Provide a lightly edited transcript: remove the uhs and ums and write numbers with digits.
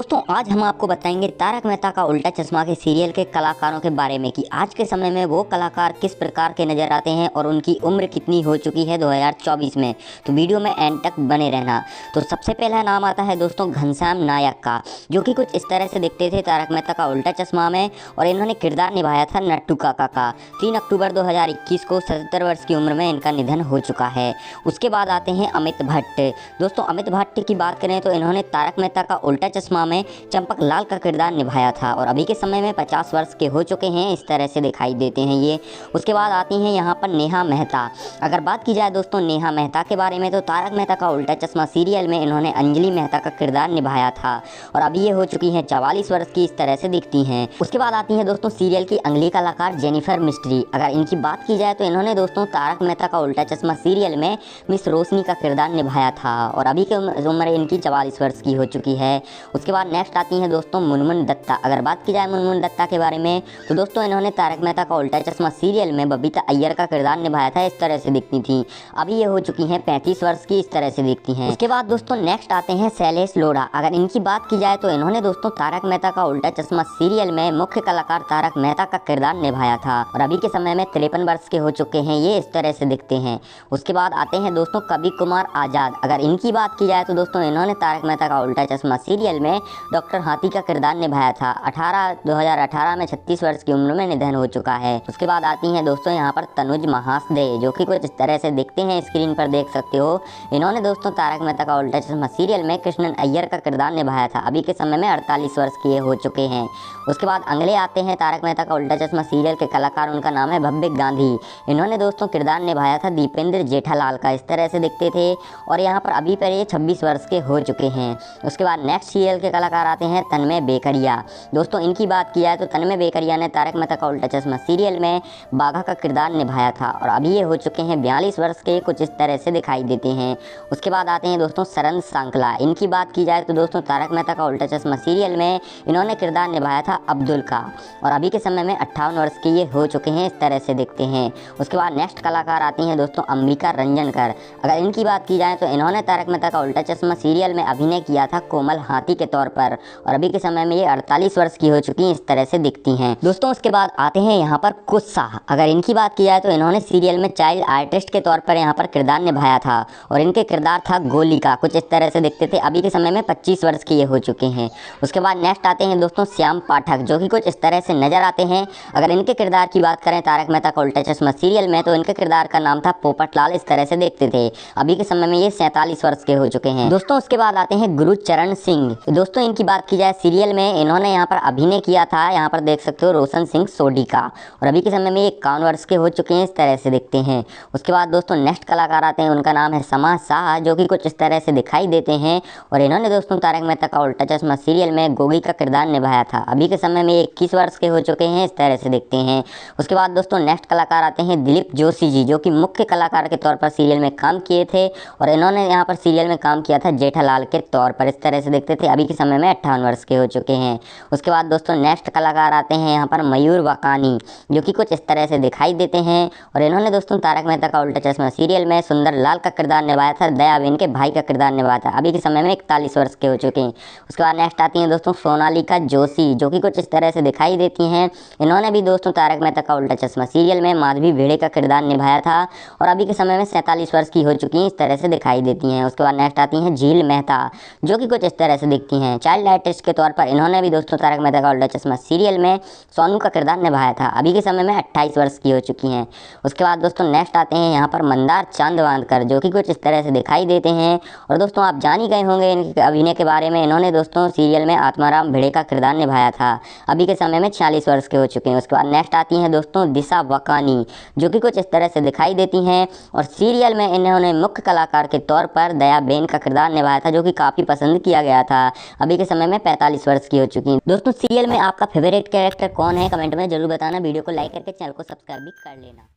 दोस्तों आज हम आपको बताएंगे तारक मेहता का उल्टा चश्मा के सीरियल के कलाकारों के बारे में कि आज के समय में वो कलाकार किस प्रकार के नजर आते हैं और उनकी उम्र कितनी हो चुकी है 2024 में। तो वीडियो में एंड तक बने रहना। तो सबसे पहला नाम आता है दोस्तों घनश्याम नायक का, जो कि कुछ इस तरह से दिखते थे तारक मेहता का उल्टा चश्मा में, और इन्होंने किरदार निभाया था नट्टू काका का। 3 अक्टूबर 2021 को 77 वर्ष की उम्र में इनका निधन हो चुका है। उसके बाद आते हैं अमित भट्ट। दोस्तों अमित भट्ट की बात करें तो इन्होंने तारक मेहता का उल्टा चश्मा में चंपक लाल का किरदार निभाया था और अभी के समय में 50 वर्ष के हो चुके हैं, इस तरह से दिखाई देते हैं ये। उसके बाद आती हैं यहाँ पर नेहा मेहता। अगर बात की जाए दोस्तों नेहा मेहता के बारे में तो तारक मेहता का उल्टा चश्मा सीरियल में इन्होंने अंजलि मेहता का किरदार निभाया था और अभी ये हो चुकी हैं 44 वर्ष की, इस तरह से दिखती हैं। उसके बाद आती हैं दोस्तों सीरियल की अगली कलाकार जेनिफर मिस्ट्री। अगर इनकी बात की जाए तो इन्होंने दोस्तों तारक मेहता का उल्टा चश्मा सीरियल में मिस रोशनी का किरदार निभाया था और अभी की उम्र इनकी 44 वर्ष की हो चुकी है। उसके बाद नेक्स्ट आती हैं दोस्तों मुनमुन दत्ता। अगर बात की जाए मुनमुन दत्ता के बारे में तो दोस्तों इन्होंने तारक मेहता का उल्टा चश्मा सीरियल में बबीता अय्यर का किरदार निभाया था, इस तरह से दिखती थी। अभी ये हो चुकी हैं 35 वर्ष की, इस तरह से दिखती हैं। उसके बाद दोस्तों नेक्स्ट आते हैं शैलेश लोढ़ा। अगर इनकी बात की जाए तो इन्होंने दोस्तों तारक मेहता का उल्टा चश्मा सीरियल में मुख्य कलाकार तारक मेहता का किरदार निभाया था और अभी के समय में 53 वर्ष के हो चुके हैं, ये इस तरह से दिखते हैं। उसके बाद आते हैं दोस्तों कवि कुमार आजाद। अगर इनकी बात की जाए तो दोस्तों इन्होंने तारक मेहता का उल्टा चश्मा सीरियल में डॉक्टर हाथी का किरदार निभाया था। 2018 में 36 वर्ष की उम्र में निधन हो चुका है। उसके बाद आती हैं दोस्तों यहाँ पर तनुज महासदे, जो कि कुछ इस तरह से दिखते हैं, स्क्रीन पर देख सकते हो। इन्होंने दोस्तों तारक मेहता का उल्टा चश्मा सीरियल में कृष्णन अय्यर का किरदार निभाया था। अभी के समय में 48 वर्ष के हो चुके हैं। उसके बाद अगले आते हैं तारक मेहता का उल्टा चश्मा सीरियल के कलाकार, उनका नाम है भव्य गांधी। इन्होंने दोस्तों किरदार निभाया था दीपेंद्र जेठालाल का, इस तरह से दिखते थे और यहाँ पर अभी पर ये 26 वर्ष के हो चुके हैं। उसके बाद नेक्स्ट सीरियल के कलाकार आते हैं तन्मय बेकरिया। दोस्तों इनकी बात की जाए तो तन्मय बेकरिया ने तारक मेहता का उल्टा चश्मा सीरियल में बाघा का किरदार निभाया था और अभी ये हो चुके हैं 42 वर्ष के, कुछ इस तरह से दिखाई देते हैं। उसके बाद आते हैं दोस्तों सरन सांकला। इनकी बात की जाए तो दोस्तों तारक मेहता का उल्टा चश्मा सीरियल में इन्होंने किरदार निभाया था अब्दुल का और अभी के समय में 58 वर्ष के ये हो चुके हैं, इस तरह से दिखते हैं। उसके बाद नेक्स्ट कलाकार आती हैं दोस्तों अंबिका रंजनकर। अगर इनकी बात की जाए तो इन्होंने तारक मेहता का उल्टा चश्मा सीरियल में अभिनय किया था कोमल हाथी के तौर पर और अभी के समय में ये 48 वर्ष की हो चुकी हैं, इस तरह से दिखती हैं। दोस्तों उसके बाद आते हैं यहाँ पर कुत्साह। अगर इनकी बात की जाए तो इन्होंने सीरियल में चाइल्ड आर्टिस्ट के तौर पर यहाँ पर किरदार निभाया था और इनके किरदार था गोली का, कुछ इस तरह से दिखते थे। अभी के समय में 25 वर्ष के ये हो चुके हैं। उसके बाद नेक्स्ट आते हैं दोस्तों श्याम पाठक, जो कि कुछ इस तरह से नजर आते हैं। अगर इनके किरदार की बात करें तारक मेहता का उल्टा चश्मा सीरियल में तो इनके किरदार का नाम था पोपटलाल, इस तरह से देखते थे। अभी के समय में ये 47 वर्ष के हो चुके हैं। दोस्तों उसके बाद आते हैं गुरुचरण सिंह। दोस्तों इनकी बात की जाए सीरियल में इन्होंने यहाँ पर अभिनय किया था, यहाँ पर देख सकते हो रोशन सिंह सोढ़ी का और अभी के समय में ये 51 वर्ष के हो चुके हैं, इस तरह से दिखते हैं। उसके बाद दोस्तों नेक्स्ट कलाकार आते हैं, उनका नाम है समाज शाह, जो कि कुछ इस तरह से दिखाई देते हैं और इन्होंने दोस्तों तारक मेहता का उल्टा चश्मा सीरियल में गोगी का किरदार निभाया था। अभी के समय में 21 वर्ष के हो चुके हैं, इस तरह से दिखते हैं। उसके बाद दोस्तों नेक्स्ट कलाकार आते हैं दिलीप जोशी जी, जो कि मुख्य कलाकार के तौर पर सीरियल में काम किए थे और इन्होंने यहाँ पर सीरियल में काम किया था जेठालाल के तौर पर, इस तरह से दिखते थे। अभी के समय में 58 वर्ष के हो चुके हैं। उसके बाद दोस्तों नेक्स्ट कलाकार आते हैं यहाँ पर मयूर वाकानी, जो कि कुछ इस तरह से दिखाई देते हैं और इन्होंने दोस्तों तारक मेहता का उल्टा चश्मा सीरियल में सुंदर लाल का किरदार निभाया था, दयाबेन के भाई का किरदार निभाया था। अभी के समय में 41 वर्ष के हो चुके हैं। उसके बाद नेक्स्ट आती हैं दोस्तों सोनालिका जोशी, जो कि कुछ इस तरह से दिखाई देती हैं। इन्होंने भी दोस्तों तारक मेहता का उल्टा चश्मा सीरियल में माधवी भेड़े का किरदार निभाया था और अभी के समय में 47 वर्ष की हो चुकी हैं, इस तरह से दिखाई देती हैं। उसके बाद नेक्स्ट आती हैं झील मेहता, जो कि कुछ इस तरह से दिखती हैं। चाइल्ड आर्टिस्ट के तौर पर इन्होंने भी दोस्तों तारक मेहता का उल्टा चश्मा सीरियल में सोनू का किरदार निभाया था। अभी के समय में 28 वर्ष की हो चुकी हैं। उसके बाद दोस्तों नेक्स्ट आते हैं यहाँ पर मंदार चांदवानकर, जो कि कुछ इस तरह से दिखाई देते हैं और दोस्तों आप जान ही गए होंगे इनके अभिनय के बारे में। इन्होंने दोस्तों सीरियल में आत्माराम भिड़े का किरदार निभाया था। अभी के समय में 46 वर्ष के हो चुके हैं। उसके बाद नेक्स्ट आती हैं दोस्तों दिशा वकानी, जो कि कुछ इस तरह से दिखाई देती हैं और सीरियल में इन्होंने मुख्य कलाकार के तौर पर दयाबेन का किरदार निभाया था, जो कि काफ़ी पसंद किया गया था। अभी के समय में 45 वर्ष की हो चुकी हैं। दोस्तों सीरियल में आपका फेवरेट कैरेक्टर कौन है, कमेंट में जरूर बताना। वीडियो को लाइक करके चैनल को सब्सक्राइब भी कर लेना।